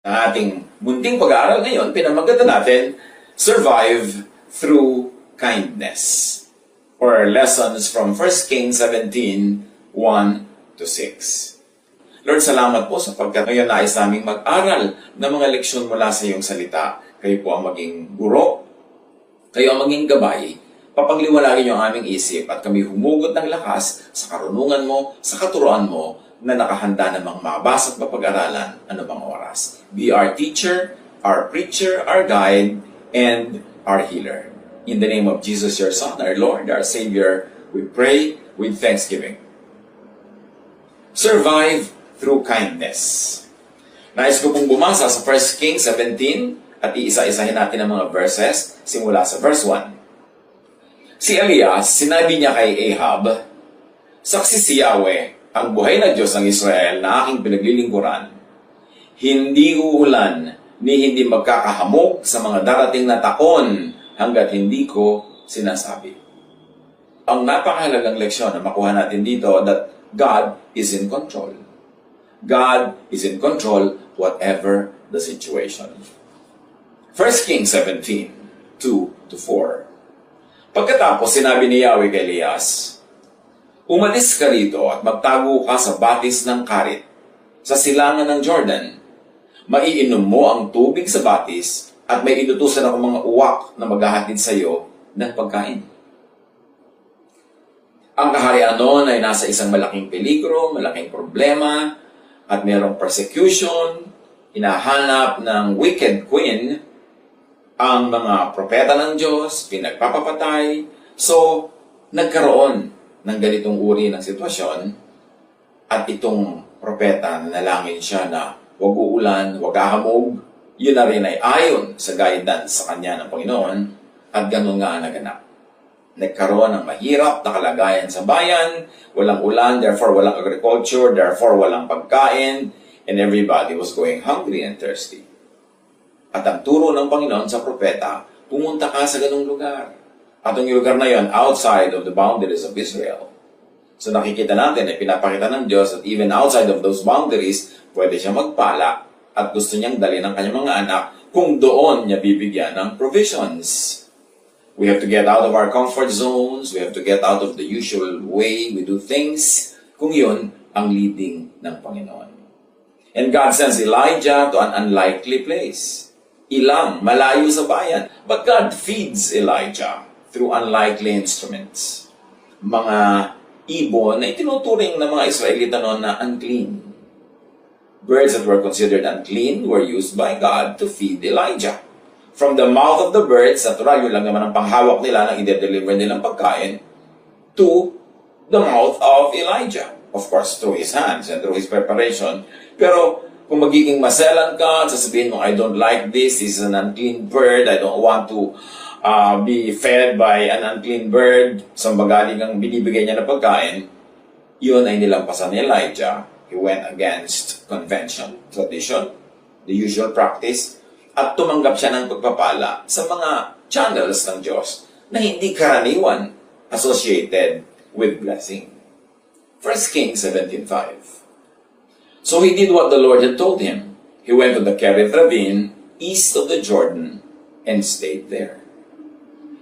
Ang ating munting pag-aaral ngayon, pinamagatan natin, Survive Through Kindness. Or lessons from 1 Kings 17:1-6. Lord, salamat po sapagkat ngayon nais naming mag-aral ng mga leksyon mula sa iyong salita. Kayo po ang maging guro, kayo ang maging gabay, papagliwanagin niyo ang aming isip at kami humugot ng lakas sa karunungan mo, sa katuruan mo, na nakahanda namang mabasa at mapag-aralan anumang oras. Be our teacher, our preacher, our guide, and our healer. In the name of Jesus, your Son, our Lord, our Savior, we pray with thanksgiving. Survive through kindness. Nais ko pong bumasa sa 1 Kings 17 at iisa-isahin natin ang mga verses simula sa verse 1. Si Elias, sinabi niya kay Ahab, "Saksi si Yahweh, ang buhay na Diyos ng Israel na aking pinaglilingkuran, hindi uulan ni hindi magkakahamog sa mga darating na taon hanggat hindi ko sinasabi." Ang napakahalagang leksyon na makuha natin dito that God is in control. God is in control whatever the situation. 1 Kings 17:2-4. Pagkatapos sinabi ni Yahweh kay Elias, "Umalis ka rito at magtago ka sa batis ng Karit, sa silangan ng Jordan. Maiinom mo ang tubig sa batis at may inutusan ako mga uwak na maghahatid sa iyo ng pagkain." Ang kaharian noon ay nasa isang malaking peligro, malaking problema, at mayroong persecution, hinahanap ng wicked queen, ang mga propeta ng Diyos, pinagpapapatay. So, nagkaroon ng ganitong uri ng sitwasyon at itong propeta, nanalangin siya na huwag uulan, huwag hahamog. Yun na rin ay ayon sa guidance sa kanya ng Panginoon at ganun nga ang naganap. Nagkaroon ng mahirap na kalagayan sa bayan, walang ulan, therefore walang agriculture, therefore walang pagkain, and everybody was going hungry and thirsty. At ang turo ng Panginoon sa propeta, pumunta ka sa ganung lugar. At ang lugar na yon, outside of the boundaries of Israel. So nakikita natin, pinapakita ng Diyos that even outside of those boundaries, pwede siya magpala at gusto niyang dali ng kanyang mga anak kung doon niya bibigyan ng provisions. We have to get out of our comfort zones. We have to get out of the usual way we do things kung yun ang leading ng Panginoon. And God sends Elijah to an unlikely place. Ilang, malayo sa bayan. But God feeds Elijah through unlikely instruments. Mga ibon na itinuturing ng mga Israelita noon na unclean. Birds that were considered unclean were used by God to feed Elijah. From the mouth of the birds, natural yun lang naman ang panghawak nila na i-deliver nilang pagkain, to the mouth of Elijah. Of course, through his hands and through his preparation. Pero kung magiging maselan ka at sasabihin mo, "I don't like this is an unclean bird, I don't want to be fed by an unclean bird," so magaling ang binibigay niya na pagkain, yun ay nilampasan ni Elijah. He went against convention, tradition, the usual practice, at tumanggap siya ng pagpapala sa mga channels ng Diyos na hindi karaniwan associated with blessing. 1 Kings 17:5. So he did what the Lord had told him. He went to the Kerith ravine east of the Jordan and stayed there.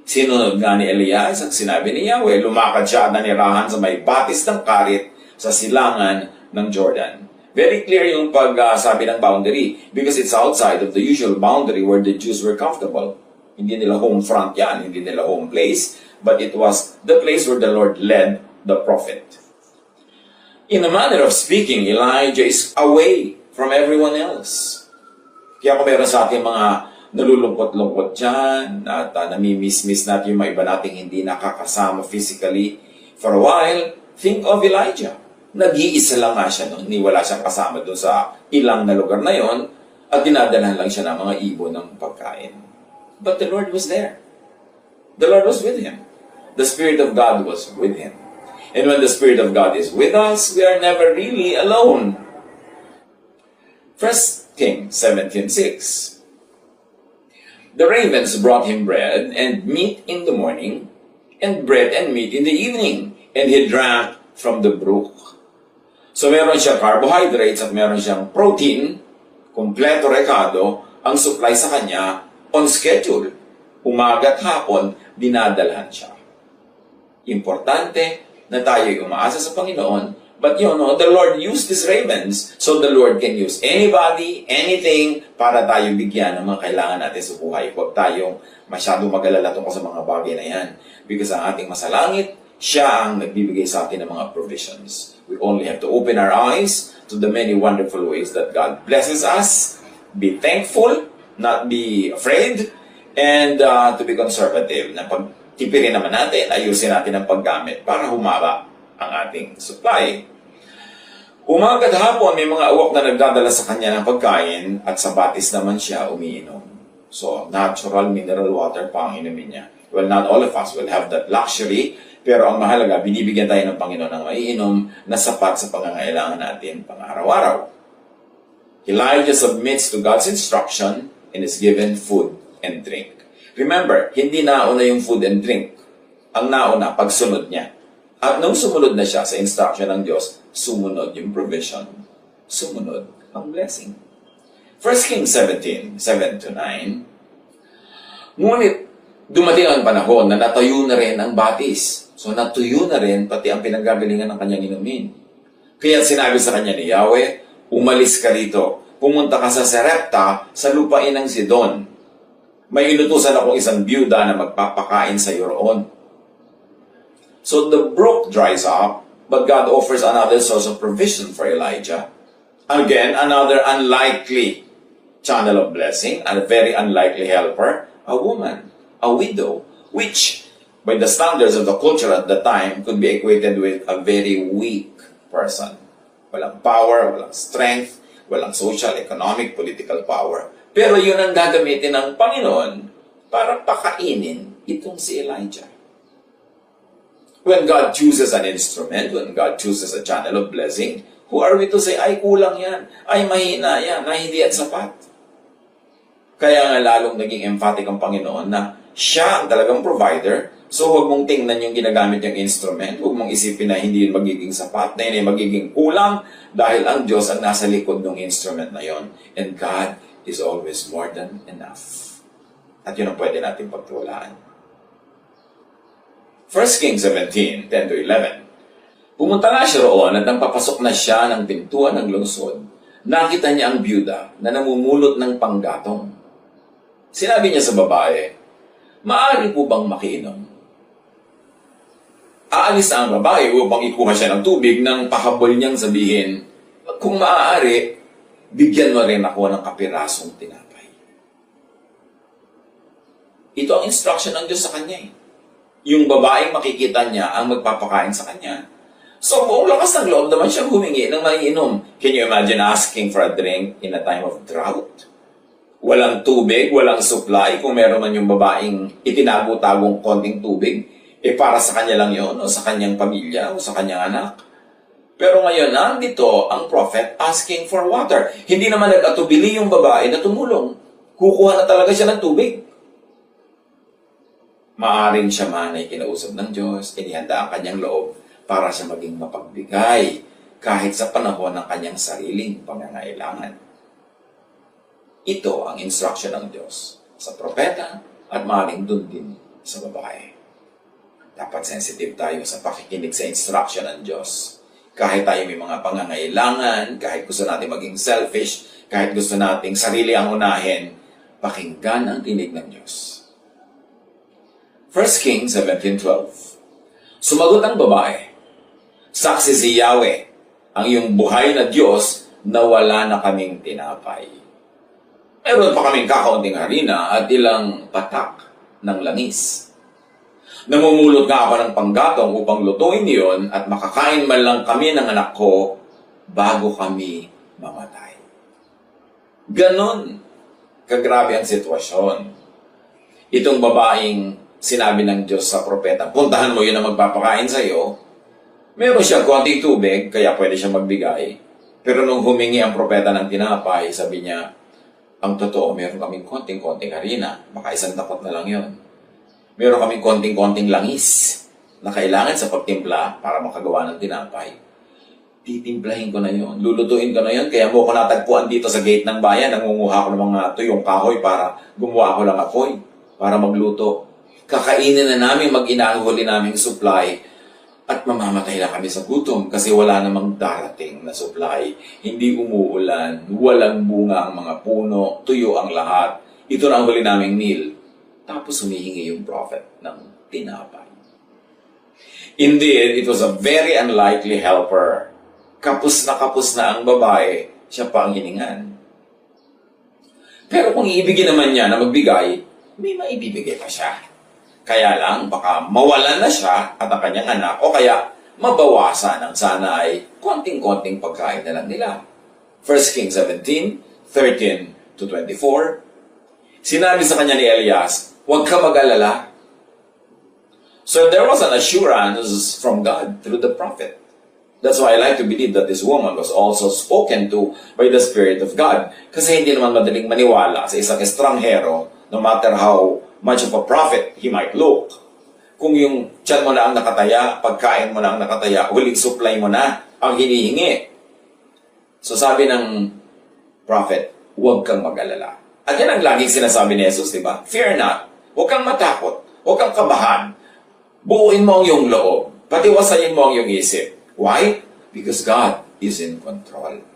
Sinunod nga ni Elias ang sinabi ni Yahweh, lumakad siya at nanirahan sa may batis ng Karit sa silangan ng Jordan. Very clear yung pagsabi ng boundary because it's outside of the usual boundary where the Jews were comfortable. Hindi nila home front yan, hindi nila home place, but it was the place where the Lord led the prophet. In a manner of speaking, Elijah is away from everyone else. Kaya kung meron sa ating mga nalulungkot-lungkot dyan, at namimiss-miss natin yung mga iba nating hindi nakakasama physically for a while, think of Elijah. Nag-iisa lang nga siya noon, wala siyang kasama doon sa ilang na lugar na yon, at dinadalhan lang siya ng mga ibon ng pagkain. But the Lord was there. The Lord was with him. The Spirit of God was with him. And when the Spirit of God is with us, we are never really alone. 1 Kings 17:6. The ravens brought him bread and meat in the morning, and bread and meat in the evening, and he drank from the brook. So meron siyang carbohydrates at meron siyang protein, Kompleto rekado ang supply sa kanya on schedule. Umaga at hapon, dinadalhan siya. Importante na tayo'y umaasa sa Panginoon. But you know, the Lord used these ravens, so the Lord can use anybody, anything, para tayo bigyan ng mga kailangan natin sa buhay. Huwag tayong masyadong mag-alala tungkol sa mga bagay na yan. Because ang ating masalangit, siya ang nagbibigay sa atin ng mga provisions. We only have to open our eyes to the many wonderful ways that God blesses us. Be thankful, not be afraid, and to be conservative. Na pagtipirin naman natin, ayusin natin ang paggamit para humaba ang ating supply. Umaga at hapon, may mga uwak na nagdadala sa kanya ng pagkain at sa batis naman siya umiinom. So, natural mineral water pa ang inumin niya. Well, not all of us will have that luxury, pero ang mahalaga, binibigyan tayo ng Panginoon ng maiinom na sapat sa pangangailangan natin pang-araw-araw. Elijah submits to God's instruction and is given food and drink. Remember, hindi nauna yung food and drink. Ang nauna, pagsunod niya. At nung sumunod na siya sa instruction ng Diyos, sumunod yung provision. Sumunod ang blessing. 1 Kings 17, 7-9. Ngunit, dumating ang panahon na natayo na rin ang batis. So, natuyo na rin pati ang pinagagalingan ng kanyang inumin. Kaya sinabi sa kanya ni Yahweh, umalis ka rito. Pumunta ka sa Sarepta, sa lupain ng Sidon. May inutusan akong isang byuda na magpapakain sa iyo roon. So the brook dries up, but God offers another source of provision for Elijah. Again, another unlikely channel of blessing, and a very unlikely helper, a woman, a widow, which, by the standards of the culture at the time, could be equated with a very weak person. Walang power, walang strength, walang social, economic, political power. Pero yun ang gagamitin ng Panginoon para pakainin itong si Elijah. When God chooses an instrument, when God chooses a channel of blessing, who are we to say, ay kulang yan, ay mahina yan, ay hindi yan sapat? Kaya nga lalong naging emphatic ang Panginoon na siya ang talagang provider, so huwag mong tingnan yung ginagamit yung instrument, huwag mong isipin na hindi yun magiging sapat, na yun ay magiging kulang, dahil ang Diyos ang nasa likod ng instrument na yon. And God is always more than enough. At yun ang pwede natin pagtuwalaan. 1 Kings 17, 10-11. Pumunta nga siya roon at nang papasok na siya ng pintuan ng lungsod, nakita niya ang byuda na namumulot ng panggatong. Sinabi niya sa babae, maaari po bang makiinom? Aalis na ang babae upang ikuha siya ng tubig nang pahabol niyang sabihin, kung maaari, bigyan mo rin ako ng kapirasong tinapay. Ito ang instruction ng Diyos sa kanya eh. Yung babaeng makikita niya ang magpapakain sa kanya. So, buong lakas ng loob naman siya humingi ng maiinom. Can you imagine asking for a drink in a time of drought? Walang tubig, walang supply. Kung meron man yung babaeng itinago-tagong konting tubig, para sa kanya lang yon o sa kanyang pamilya, o sa kanyang anak. Pero ngayon, nandito ang prophet asking for water. Hindi naman nag-atubili yung babae na tumulong. Kukuha na talaga siya ng tubig. Maaring siya man ay kinausap ng Diyos, inihanda ang kanyang loob para siya maging mapagbigay kahit sa panahon ng kanyang sariling pangangailangan. Ito ang instruction ng Diyos sa propeta at maaring dun din sa babae. Dapat sensitive tayo sa pakikinig sa instruction ng Diyos. Kahit tayo may mga pangangailangan, kahit gusto natin maging selfish, kahit gusto nating sarili ang unahin, pakinggan ang tinig ng Diyos. 1 Kings 17:12. Sumagot ang babae, saksi si Yahweh, ang iyong buhay na Diyos na wala na kaming tinapay. Meron pa kaming kakaunting harina at ilang patak ng langis. Namumulot nga ako ng panggatong upang lutuin iyon at makakain man lang kami ng anak ko bago kami mamatay. Ganon kagrabe ang sitwasyon. Itong babaeng sinabi ng Diyos sa propeta, puntahan mo yun na magpapakain sa iyo. Meron siya konting tubig, kaya pwede siya magbigay. Pero nung humingi ang propeta ng tinapay, sabi niya, ang totoo, meron kaming konting-konting harina. Baka isang takot na lang yun. Meron kaming konting-konting langis na kailangan sa pagtimpla para makagawa ng tinapay. titimplahin ko na yon, lulutuin ko na yon, kaya mo ko natagpuan dito sa gate ng bayan, nangunguha ko ng mga tuyong kahoy para gumawa ko lang apoy, para magluto. Kakainin na namin, mag-inahuli naming supply, at mamamatay na kami sa gutom kasi wala namang darating na supply. Hindi umuulan, walang bunga ang mga puno, tuyo ang lahat. Ito na ang huli naming meal. Tapos humihingi yung prophet ng tinapay. Indeed, it was a very unlikely helper. Kapos na ang babae, siya pa ang hiningan. Pero kung iibigin naman niya na magbigay, may maibibigay pa siya. Kaya lang, baka mawalan na siya at ang kanyang anak o kaya mabawasan ang sana ay konting-konting pagkain na lang nila. 1 Kings 17:13-24. Sinabi sa kanya ni Elias, huwag ka mag-alala. So there was an assurance from God through the prophet. That's why I like to believe that this woman was also spoken to by the Spirit of God. Kasi hindi naman madaling maniwala sa isang estranghero, no matter how much of a prophet he might look. Kung yung tiyan mo na ang nakataya, pagkain mo na ang nakataya, huling supply mo na ang hinihingi. So sabi ng prophet, huwag kang mag-alala. At yan ang laging sinasabi ni Jesus, di ba? Fear not. Huwag kang matakot. Huwag kang kabahan. Buuin mo ang iyong loob. Patiwasayin mo ang iyong isip. Why? Because God is in control.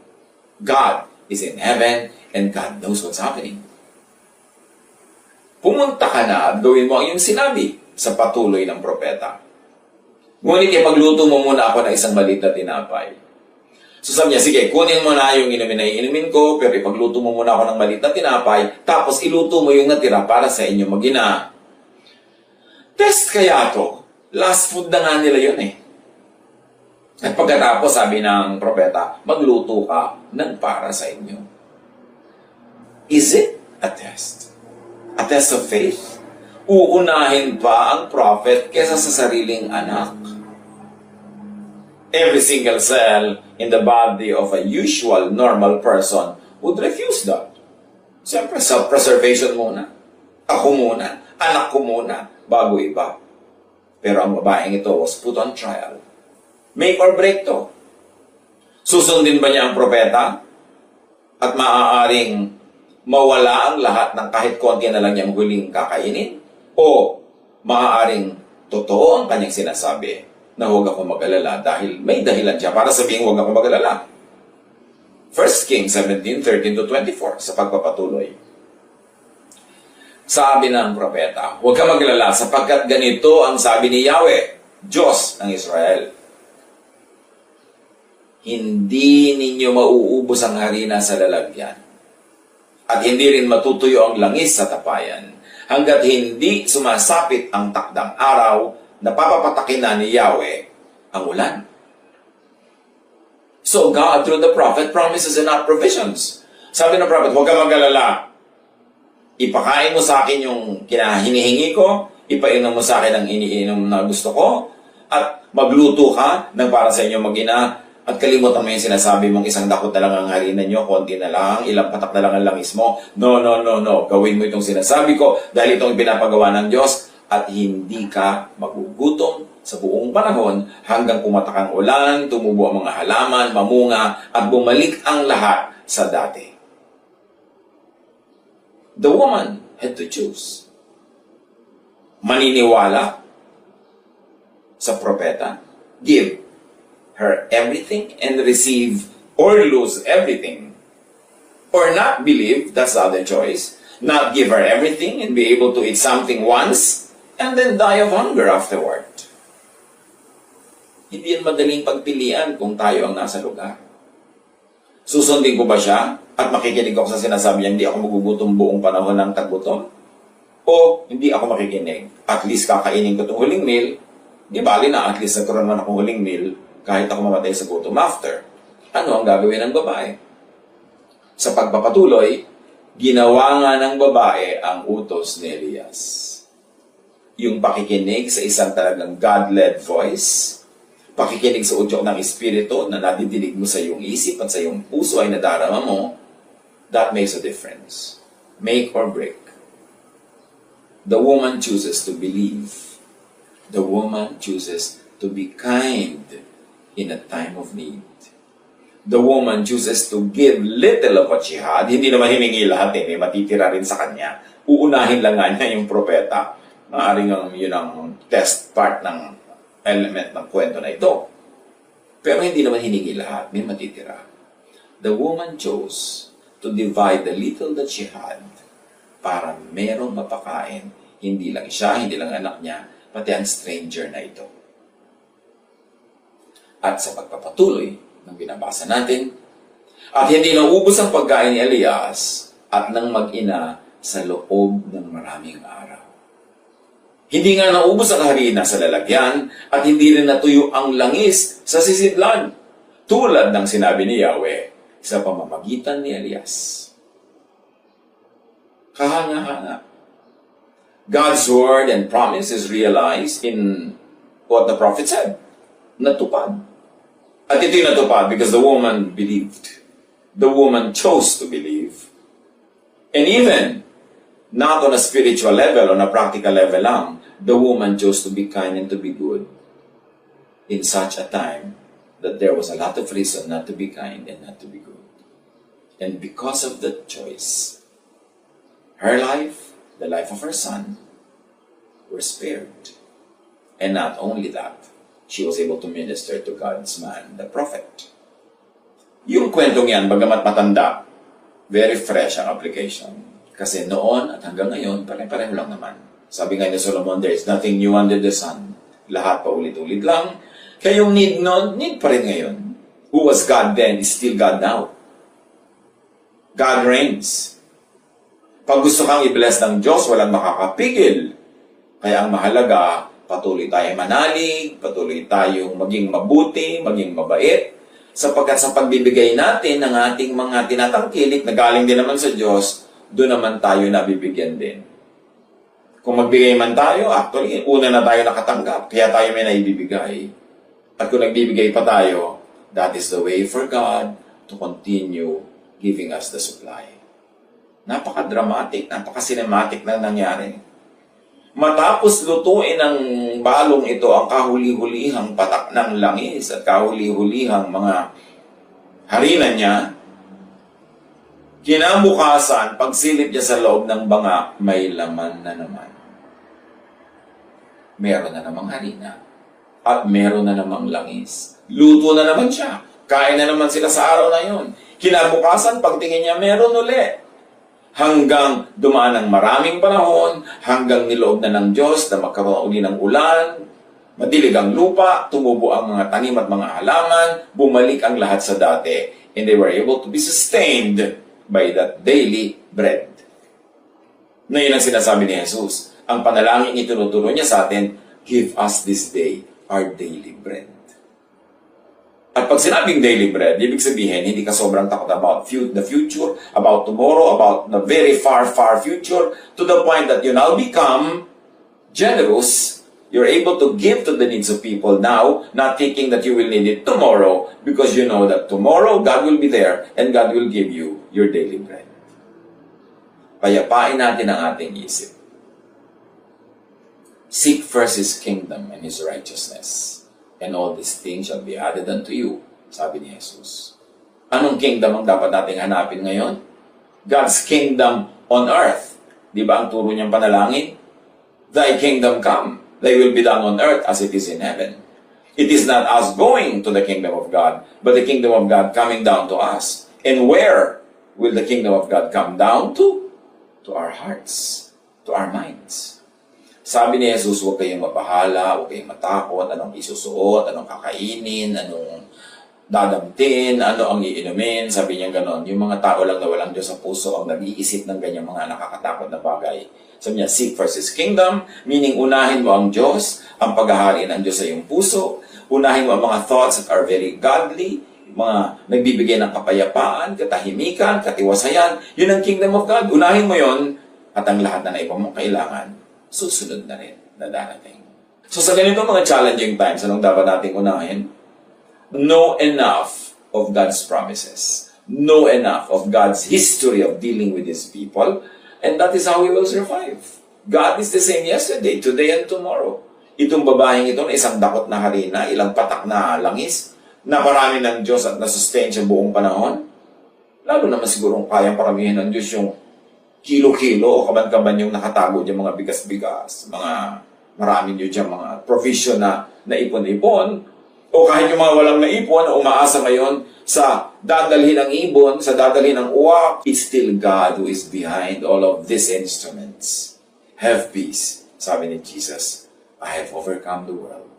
God is in heaven and God knows what's happening. Pumunta ka na at gawin mo ang iyong sinabi sa patuloy ng propeta. Ngunit ipagluto mo muna ako ng isang maliit na tinapay. So sabi niya, sige, kunin mo na yung inumin na inumin ko, pero ipagluto mo muna ako ng maliit na tinapay, tapos iluto mo yung natira para sa inyo mag-ina. Test kaya to. Last food na nga nila yun eh. At pagkatapos, sabi ng propeta, magluto ka ng para sa inyo. Is it a test? A test of faith? Uunahin pa ang prophet kesa sa sariling anak. Every single cell in the body of a usual, normal person would refuse that. Siyempre, self-preservation muna. Ako muna, anak ko muna, bago iba. Pero ang babaeng ito was put on trial. Make or break to. Susundin ba niya ang propeta? At maaaring mawala ang lahat ng kahit konti na lang niyang huling kakainin? O maaaring totoo ang kanyang sinasabi na huwag ako mag-alala dahil may dahilan siya para sabihin huwag ako mag-alala? 1 Kings 17:13-24 sa pagpapatuloy. Sabi ng propeta, huwag ka mag-alala sapagkat ganito ang sabi ni Yahweh, Diyos ng Israel. Hindi ninyo mauubos ang harina sa lalagyan at hindi rin matutuyo ang langis sa tapayan hanggat hindi sumasapit ang takdang araw na papapatakin na ni Yahweh ang ulan. So God, through the prophet, promises and not provisions. Sabi ng prophet, huwag ka mag-alala. Ipakain mo sa akin yung hinihingi ko, ipainom mo sa akin ang iniinom na gusto ko, at magluto ka ng para sa inyo mag-ina, at kalimutan mo yung sinasabi mong isang dakot na lang ang harina nyo, konti na lang, ilang patak na lang ang langis mo. No. Gawin mo itong sinasabi ko dahil itong pinapagawa ng Diyos at hindi ka magugutom sa buong panahon hanggang pumatak ang ulan, tumubo ang mga halaman, mamunga, at bumalik ang lahat sa dati. The woman had to choose. Maniniwala sa propeta, give her everything and receive or lose everything. Or not believe, that's the other choice. Not give her everything and be able to eat something once and then die of hunger afterward. Hindi yan madaling pagpilian kung tayo ang nasa lugar. Susundin ko ba siya at makikinig ako sa sinasabi niya, hindi ako magugutom buong panahon ng taggutom? O hindi ako makikinig? At least kakainin ko itong huling meal, di bali na at least nagkaroon man akong huling meal kahit ako mamatay sa gutom after. Ano ang gagawin ng babae? Sa pagpapatuloy, ginawa nga ng babae ang utos ni Elias. Yung pakikinig sa isang talagang God-led voice, pakikinig sa udyok ng Espiritu na nadidinig mo sa iyong isip at sa iyong puso ay nadarama mo, that makes a difference. Make or break. The woman chooses to believe. The woman chooses to be kind in a time of need. the woman chooses to give little of what she had, hindi naman hiningi lahat may matitira rin sa kanya. Uunahin lang nga niya yung propeta. Maaring yun ang test part ng element ng kwento na ito. Pero hindi naman hiningi lahat, may matitira. The woman chose to divide the little that she had para merong mapakain, hindi lang siya, hindi lang anak niya, pati ang stranger na ito. At sa pagpapatuloy ng binabasa natin, at hindi naubos ang pagkain ni Elias at ng mag-ina sa loob ng maraming araw. Hindi nga naubos ang harina sa lalagyan at hindi rin natuyo ang langis sa sisidlan, tulad ng sinabi ni Yahweh sa pamamagitan ni Elias. Kahanga-hanga. God's word and promise is realized in what the prophet said. Natupad. At ito'y natupad because the woman believed. The woman chose to believe. And even, not on a spiritual level, on a practical level lang, the woman chose to be kind and to be good in such a time that there was a lot of reason not to be kind and not to be good. And because of that choice, her life, the life of her son, were spared. And not only that, she was able to minister to God's man, the prophet. Yung kwentong yan, bagamat matanda, very fresh ang application. Kasi noon at hanggang ngayon, pare-pareho lang naman. Sabi nga ni Solomon, there is nothing new under the sun. Lahat pa ulit-ulit lang. Kaya yung need noon, need pa rin ngayon. Who was God then is still God now. God reigns. Pag gusto kang i-bless ng Diyos, walang makakapigil. Kaya ang mahalaga, patuloy tayong manalig, patuloy tayong maging mabuti, maging mabait, sapagkat sa pagbibigay natin ng ating mga tinatangkilik na galing din naman sa Diyos, doon naman tayo nabibigyan din. Kung magbigay man tayo, actually, una na tayo nakatanggap, kaya tayo may naibibigay. At kung nagbibigay pa tayo, that is the way for God to continue giving us the supply. Napaka-dramatic, napaka-cinematic na nangyari. Matapos lutuin ng balong ito ang kahuli-hulihang patak ng langis at kahuli-hulihang mga harina niya, kinabukasan, pagsilip niya sa loob ng banga, may laman na naman. Meron na namang harina at meron na namang langis. Luto na naman siya. Kain na naman sila sa araw na yun. Kinabukasan, pagtingin niya, meron uli. Hanggang dumaan ng maraming panahon, hanggang niloob na ng Diyos na magkaroon uli ng ulan, madilig ang lupa, tumubo ang mga tanim at mga halaman, bumalik ang lahat sa dati, and they were able to be sustained by that daily bread. Na yun ang sinasabi ni Jesus. Ang panalangin itinuturo niya sa atin, give us this day our daily bread. At pag sinabing daily bread, ibig sabihin, hindi ka sobrang takot about the future, about tomorrow, about the very far, far future, to the point that you now become generous. You're able to give to the needs of people now, not thinking that you will need it tomorrow, because you know that tomorrow, God will be there, and God will give you your daily bread. Payapain natin ang ating isip. Seek first His kingdom and His righteousness, and all these things shall be added unto you, sabi ni Jesus. Anong kingdom ang dapat nating hanapin ngayon? God's kingdom on earth. Di ba ang turo niyang panalangin? Thy kingdom come, thy will be done on earth as it is in heaven. It is not us going to the kingdom of God, but the kingdom of God coming down to us. And where will the kingdom of God come down to? To our hearts, to our minds. Sabi ni Jesus, huwag kayong mabahala, huwag kayong matakot, anong isusuot, anong kakainin, anong dadamtin, ano ang iinumin, sabi niya ganon. Yung mga tao lang na walang Diyos sa puso ang nag-iisip ng ganyang mga nakakatakot na bagay. Sabi niya, seek first His kingdom, meaning unahin mo ang Diyos, ang paghahari ng Diyos sa iyong puso, unahin mo ang mga thoughts that are very godly, mga nagbibigay ng kapayapaan, katahimikan, katiwasayan, yun ang kingdom of God. Unahin mo yon at ang lahat na naipang mong kailangan, susunod na rin na darating. So sa ganito mga challenging times, anong dapat nating unahin? Know enough of God's promises. Know enough of God's history of dealing with His people. And that is how we will survive. God is the same yesterday, today, and tomorrow. Itong babaeng ito na isang dakot na harina, ilang patak na langis, na marami ng Diyos at nasustain siya buong panahon? Lalo naman sigurong kayang paramihan ng Diyos yung kilo-kilo o kaban-kaban yung nakatago dyan mga bigas-bigas, mga marami nyo dyan mga provision na naipon-ipon, o kahit yung mga walang naipon na umaasa ngayon sa dadalhin ng ibon, sa dadalhin ng uwak, it's still God who is behind all of these instruments. Have peace. Sabi ni Jesus, I have overcome the world.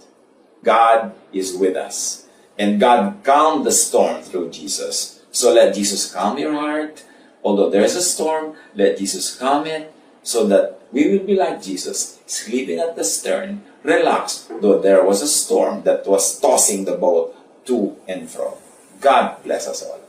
God is with us. And God calmed the storm through Jesus. So let Jesus calm your heart. Although there's a storm, let Jesus calm it so that we will be like Jesus, sleeping at the stern, relaxed, though there was a storm that was tossing the boat to and fro. God bless us all.